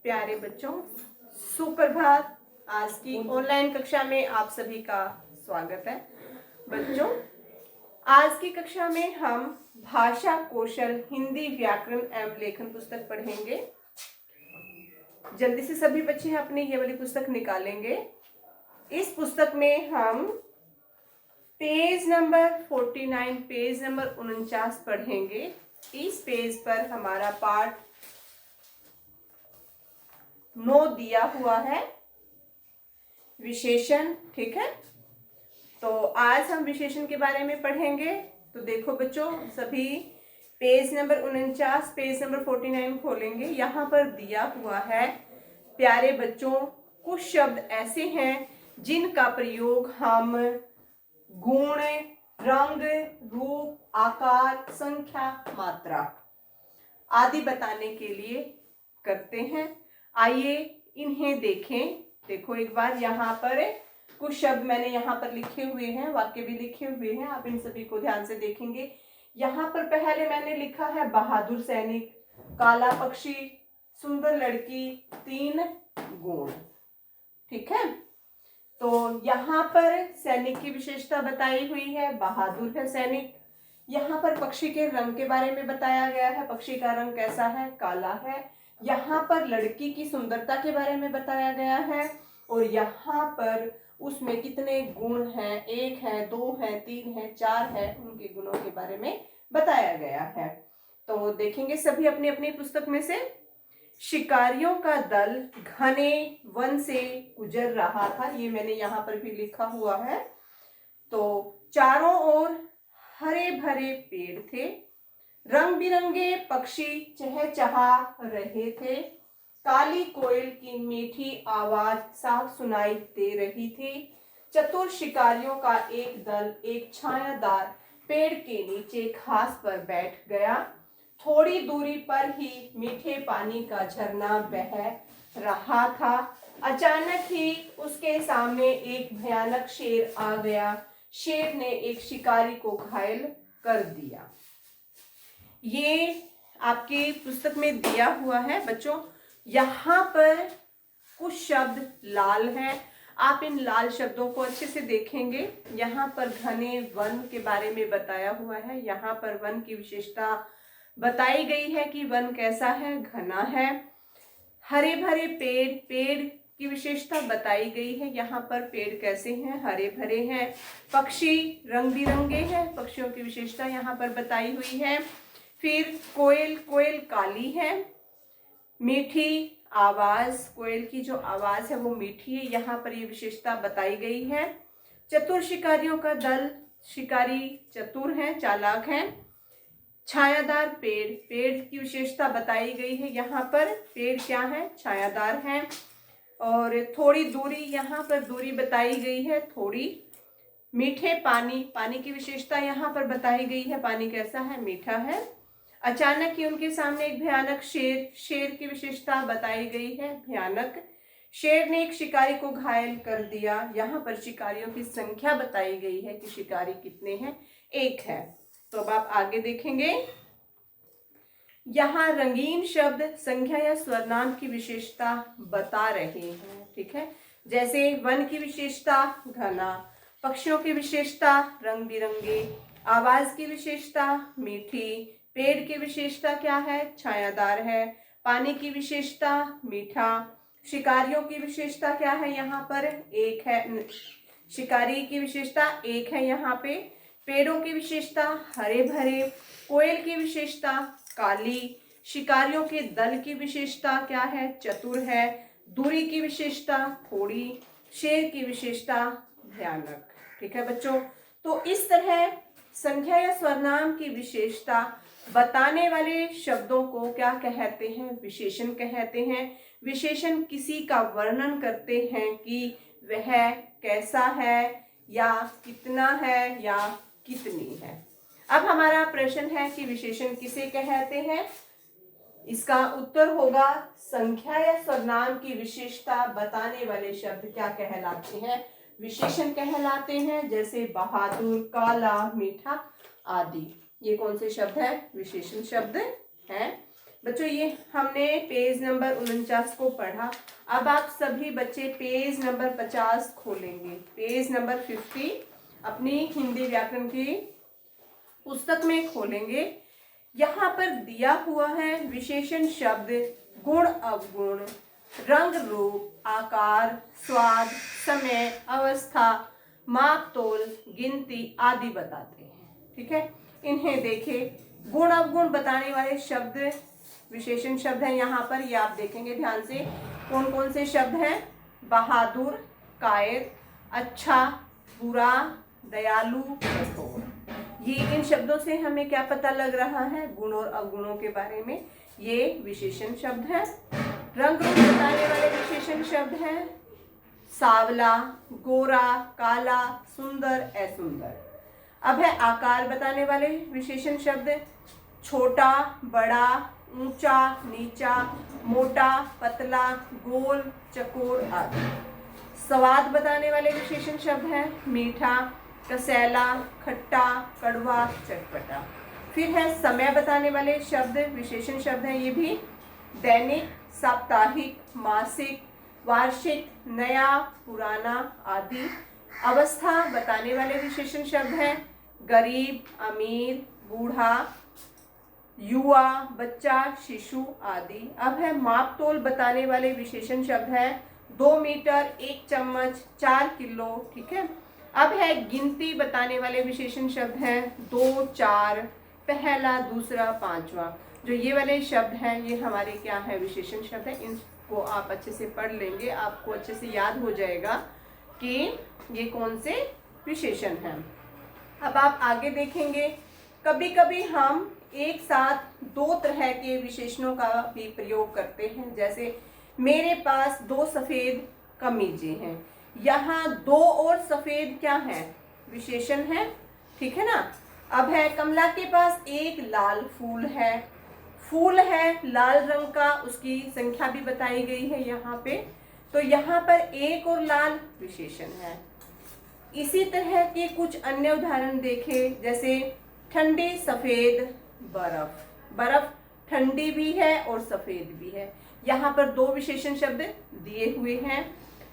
प्यारे बच्चों, सुप्रभात। आज की ऑनलाइन कक्षा में आप सभी का स्वागत है। बच्चों, आज की कक्षा में हम भाषा कौशल हिंदी व्याकरण एवं लेखन पुस्तक पढ़ेंगे। जल्दी से सभी बच्चे अपनी ये वाली पुस्तक निकालेंगे। इस पुस्तक में हम पेज नंबर 49, पेज नंबर 49 पढ़ेंगे। इस पेज पर हमारा पाठ 9 दिया हुआ है, विशेषण। ठीक है, तो आज हम विशेषण के बारे में पढ़ेंगे। तो देखो बच्चों, सभी पेज नंबर 49, पेज नंबर 49 खोलेंगे। यहाँ पर दिया हुआ है, प्यारे बच्चों, कुछ शब्द ऐसे हैं जिनका प्रयोग हम गुण, रंग, रूप, आकार, संख्या, मात्रा आदि बताने के लिए करते हैं। आइए इन्हें देखें। देखो एक बार, यहाँ पर कुछ शब्द मैंने यहाँ पर लिखे हुए हैं, वाक्य भी लिखे हुए हैं, आप इन सभी को ध्यान से देखेंगे। यहाँ पर पहले मैंने लिखा है बहादुर सैनिक, काला पक्षी, सुंदर लड़की, 3 गुण। ठीक है, तो यहाँ पर सैनिक की विशेषता बताई हुई है, बहादुर है सैनिक। यहाँ पर पक्षी के रंग के बारे में बताया गया है, पक्षी का रंग कैसा है, काला है। यहाँ पर लड़की की सुंदरता के बारे में बताया गया है, और यहाँ पर उसमें कितने गुण हैं, 1 है, 2 है, 3 है, 4 है, उनके गुणों के बारे में बताया गया है। तो देखेंगे सभी अपनी अपनी पुस्तक में से। शिकारियों का दल घने वन से गुजर रहा था, ये मैंने यहाँ पर भी लिखा हुआ है। तो चारों ओर हरे भरे पेड़ थे, रंग बिरंगे पक्षी चहचहा रहे थे, काली कोयल की मीठी आवाज साफ सुनाई दे रही थी। चतुर शिकारियों का एक दल एक छायादार पेड़ के नीचे घास पर बैठ गया। थोड़ी दूरी पर ही मीठे पानी का झरना बह रहा था। अचानक ही उसके सामने एक भयानक शेर आ गया। शेर ने एक शिकारी को घायल कर दिया। ये आपकी पुस्तक में दिया हुआ है बच्चों। यहाँ पर कुछ शब्द लाल हैं, आप इन लाल शब्दों को अच्छे से देखेंगे। यहाँ पर घने वन के बारे में बताया हुआ है, यहाँ पर वन की विशेषता बताई गई है कि वन कैसा है, घना है। हरे भरे पेड़, पेड़ की विशेषता बताई गई है, यहाँ पर पेड़ कैसे हैं, हरे भरे हैं। पक्षी रंग बिरंगे हैं, पक्षियों की विशेषता यहाँ पर बताई हुई है। फिर कोयल, कोयल काली है। मीठी आवाज, कोयल की जो आवाज है वो मीठी है, यहाँ पर ये विशेषता बताई गई है। चतुर शिकारियों का दल, शिकारी चतुर हैं, चालाक हैं। छायादार पेड़, पेड़ की विशेषता बताई गई है, यहाँ पर पेड़ क्या है, छायादार है। और थोड़ी दूरी, यहाँ पर दूरी बताई गई है, थोड़ी। मीठे पानी, पानी की विशेषता यहाँ पर बताई गई है, पानी कैसा है, मीठा है। अचानक ही उनके सामने एक भयानक शेर, शेर की विशेषता बताई गई है, भयानक। शेर ने एक शिकारी को घायल कर दिया। यहाँ पर शिकारियों की संख्या बताई गई है कि शिकारी कितने हैं, 1 है। तो अब आप आगे देखेंगे, यहाँ रंगीन शब्द संख्या या स्वरनाम की विशेषता बता रहे हैं। ठीक है, जैसे वन की विशेषता घना, पक्षियों की विशेषता रंग बिरंगे, आवाज की विशेषता मीठी, पेड़ की विशेषता क्या है, छायादार है, पानी की विशेषता मीठा, शिकारियों की विशेषता क्या है, यहाँ पर 1 है, शिकारी की विशेषता 1 है यहाँ पे। पेड़ों की विशेषता हरे भरे, कोयल की विशेषता काली, शिकारियों के दल की विशेषता क्या है, चतुर है, दूरी की विशेषता थोड़ी, शेर की विशेषता भयानक। ठीक है बच्चों, तो इस तरह संख्या या स्वरनाम की विशेषता बताने वाले शब्दों को क्या कहते हैं, विशेषण कहते हैं। विशेषण किसी का वर्णन करते हैं कि वह कैसा है, या कितना है, या कितनी है। अब हमारा प्रश्न है कि विशेषण किसे कहते हैं। इसका उत्तर होगा, संख्या या सर्वनाम की विशेषता बताने वाले शब्द क्या कहलाते हैं, विशेषण कहलाते हैं। जैसे बहादुर, काला, मीठा आदि, ये कौन से शब्द है, विशेषण शब्द हैं। बच्चों ये हमने पेज नंबर 49 को पढ़ा। अब आप सभी बच्चे पेज नंबर 50 खोलेंगे। पेज नंबर 50 अपनी हिंदी व्याकरण की पुस्तक में खोलेंगे। यहाँ पर दिया हुआ है विशेषण शब्द गुण अवगुण, रंग रूप, आकार, स्वाद, समय, अवस्था, माप तोल, गिनती आदि बताते हैं। ठीक है, इन्हें देखें। गुण अवगुण बताने वाले शब्द विशेषण शब्द हैं यहाँ पर, ये आप देखेंगे ध्यान से। कौन कौन से शब्द हैं? बहादुर, कायर, अच्छा, बुरा, दयालु, कठोर। ये इन शब्दों से हमें क्या पता लग रहा है? गुण और अवगुणों के बारे में। ये विशेषण शब्द है। रंग रूप बताने वाले विशेषण शब्द हैं सावला, गोरा, काला, सुंदर, असुंदर। अब है आकार बताने वाले विशेषण शब्द छोटा, बड़ा, ऊंचा, नीचा, मोटा, पतला, गोल, चकोर आदि। स्वाद बताने वाले विशेषण शब्द हैं मीठा, कसैला, खट्टा, कड़वा, चटपटा। फिर है समय बताने वाले शब्द विशेषण शब्द हैं, ये भी दैनिक, साप्ताहिक, मासिक, वार्षिक, नया, पुराना आदि। अवस्था बताने वाले विशेषण शब्द हैं गरीब, अमीर, बूढ़ा, युवा, बच्चा, शिशु आदि। अब है माप तोल बताने वाले विशेषण शब्द हैं 2 मीटर, 1 चम्मच, 4 किलो। ठीक है। अब है गिनती बताने वाले विशेषण शब्द हैं 2, 4, पहला, दूसरा, पांचवा। जो ये वाले शब्द हैं ये हमारे क्या है? विशेषण शब्द है। इनको आप अच्छे से पढ़ लेंगे, आपको अच्छे से याद हो जाएगा कि ये कौन से विशेषण हैं। अब आप आगे देखेंगे, कभी कभी हम एक साथ 2 तरह के विशेषणों का भी प्रयोग करते हैं। जैसे मेरे पास 2 सफेद कमीजें हैं। यहाँ 2 और सफेद क्या है? विशेषण है। ठीक है ना। अब है कमला के पास एक लाल फूल है। फूल है लाल रंग का, उसकी संख्या भी बताई गई है यहाँ पे। तो यहाँ पर एक और लाल विशेषण है। इसी तरह के कुछ अन्य उदाहरण देखें, जैसे ठंडी, सफेद, बर्फ। बर्फ ठंडी भी है और सफेद भी है। यहाँ पर 2 विशेषण शब्द दिए हुए हैं।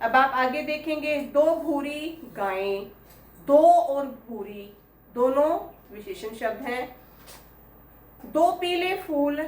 अब आप आगे देखेंगे 2 भूरी गायें। 2 और भूरी दोनों विशेषण शब्द हैं। 2 पीले फूल,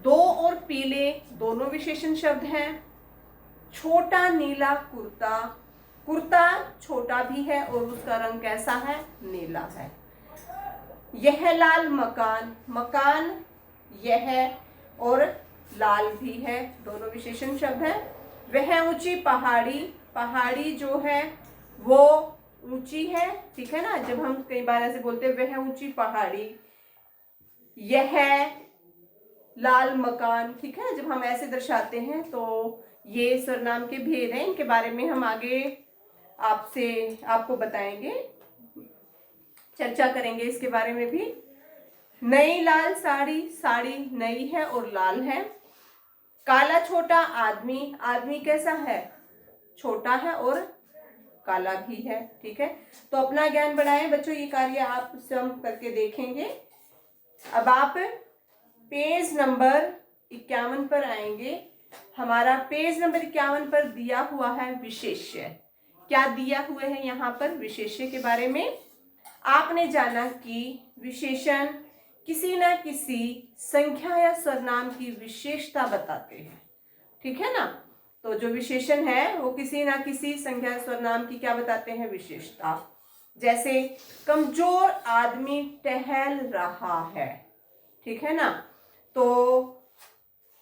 2 और पीले दोनों विशेषण शब्द हैं। छोटा नीला कुर्ता, कुर्ता छोटा भी है और उसका रंग कैसा है? नीला है। यह लाल मकान, मकान यह और लाल भी है, दोनों विशेषण शब्द हैं। वह ऊंची पहाड़ी, पहाड़ी जो है वो ऊंची है। ठीक है ना। जब हम कई बार ऐसे बोलते हैं वह ऊंची पहाड़ी, यह लाल मकान। ठीक है। जब हम ऐसे दर्शाते हैं तो ये सर्वनाम के भेद हैं। इनके बारे में हम आगे आपको बताएंगे, चर्चा करेंगे इसके बारे में भी। नई लाल साड़ी, साड़ी नई है और लाल है। काला छोटा आदमी, आदमी कैसा है? छोटा है और काला भी है। ठीक है। तो अपना ज्ञान बढ़ाएं बच्चों, ये कार्य आप स्वयं करके देखेंगे। अब आप पेज नंबर 51 पर आएंगे। हमारा पेज नंबर 51 पर दिया हुआ है विशेष्य। क्या दिया हुआ है यहाँ पर? विशेष्य के बारे में आपने जाना कि विशेषण किसी न किसी संख्या या सर्वनाम की विशेषता बताते हैं। ठीक है ना। तो जो विशेषण है वो किसी न किसी संख्या या सर्वनाम की क्या बताते हैं? विशेषता। जैसे कमजोर आदमी टहल रहा है। ठीक है ना। तो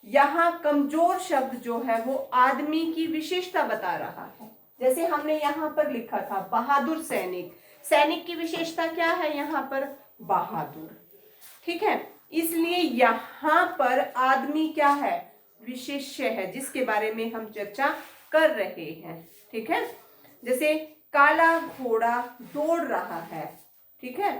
यहाँ कमजोर शब्द जो है वो आदमी की विशेषता बता रहा है। जैसे हमने यहाँ पर लिखा था बहादुर सैनिक, सैनिक की विशेषता क्या है यहाँ पर? बहादुर। ठीक है। इसलिए यहाँ पर आदमी क्या है? विशेष्य है, जिसके बारे में हम चर्चा कर रहे हैं। ठीक है। जैसे काला घोड़ा दौड़ रहा है। ठीक है।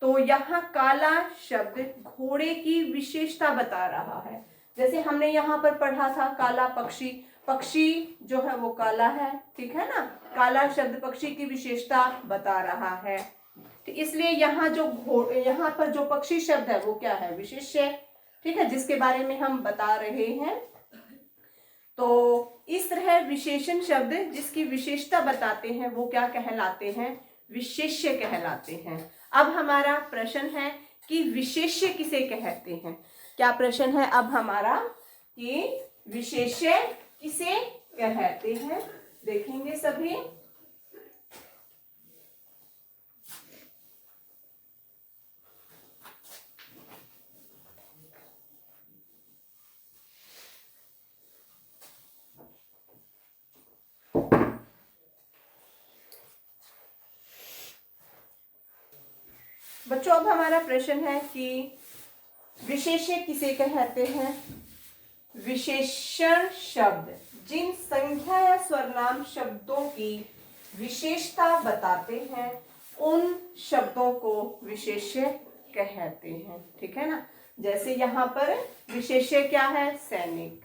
तो यहाँ काला शब्द घोड़े की विशेषता बता रहा है। जैसे हमने यहाँ पर पढ़ा था काला पक्षी, पक्षी जो है वो काला है। ठीक है ना। काला शब्द पक्षी की विशेषता बता रहा है। तो इसलिए यहाँ पर जो पक्षी शब्द है वो क्या है? विशेष्य। ठीक है, जिसके बारे में हम बता रहे हैं। तो इस तरह विशेषण शब्द जिसकी विशेषता बताते हैं वो क्या कहलाते हैं? विशेष्य कहलाते हैं। अब हमारा प्रश्न है कि विशेष्य किसे कहते हैं? क्या प्रश्न है अब हमारा कि विशेष्य किसे कहते हैं? देखेंगे सभी। बच्चों अब हमारा प्रश्न है कि विशेष्य किसे कहते हैं? विशेषण शब्द जिन संख्या या स्वरनाम शब्दों की विशेषता बताते हैं उन शब्दों को विशेष्य कहते हैं। ठीक है ना, जैसे यहाँ पर विशेष्य क्या है? सैनिक।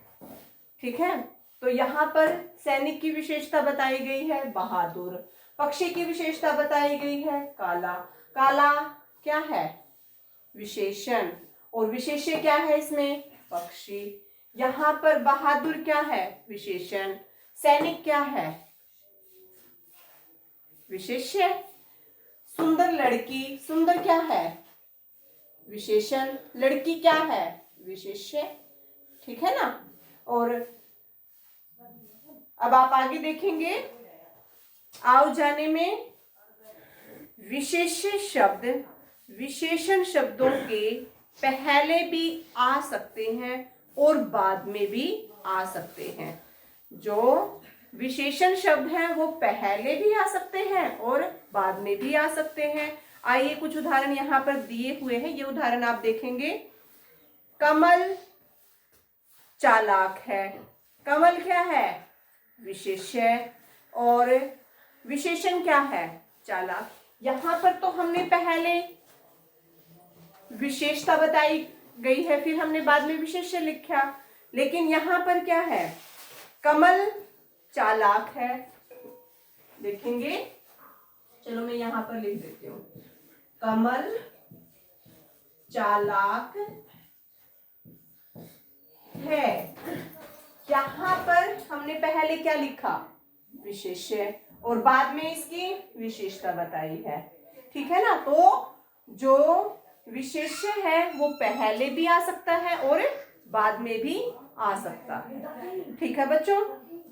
ठीक है, तो यहाँ पर सैनिक की विशेषता बताई गई है बहादुर। पक्षी की विशेषता बताई गई है काला। काला क्या है? विशेषण। और विशेष्य क्या है इसमें? पक्षी। यहाँ पर बहादुर क्या है? विशेषण। सैनिक क्या है? विशेष्य। सुंदर लड़की, सुंदर क्या है? विशेषण। लड़की क्या है? विशेष्य। ठीक है ना। और अब आप आगे देखेंगे आओ जाने में विशेष्य शब्द विशेषण शब्दों के पहले भी आ सकते हैं और बाद में भी आ सकते हैं। जो विशेषण शब्द हैं वो पहले भी आ सकते हैं और बाद में भी आ सकते हैं। आइए कुछ उदाहरण यहाँ पर दिए हुए हैं, ये उदाहरण आप देखेंगे। कमल चालाक है। कमल क्या है? विशेष्य। और विशेषण क्या है? चालाक। यहाँ पर तो हमने पहले विशेषता बताई गई है, फिर हमने बाद में विशेष्य लिखा, लेकिन यहाँ पर क्या है? कमल चालाक है। देखेंगे, चलो मैं यहाँ पर लिख देती हूँ। कमल चालाक है। यहाँ पर हमने पहले क्या लिखा? विशेष्य, और बाद में इसकी विशेषता बताई है। ठीक है ना। तो जो विशेष्य है वो पहले भी आ सकता है और बाद में भी आ सकता है। ठीक है बच्चों।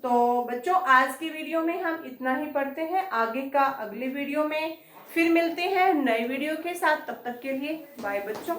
तो बच्चों आज की वीडियो में हम इतना ही पढ़ते हैं। आगे का अगले वीडियो में फिर मिलते हैं नए वीडियो के साथ। तब तक के लिए बाय बच्चों।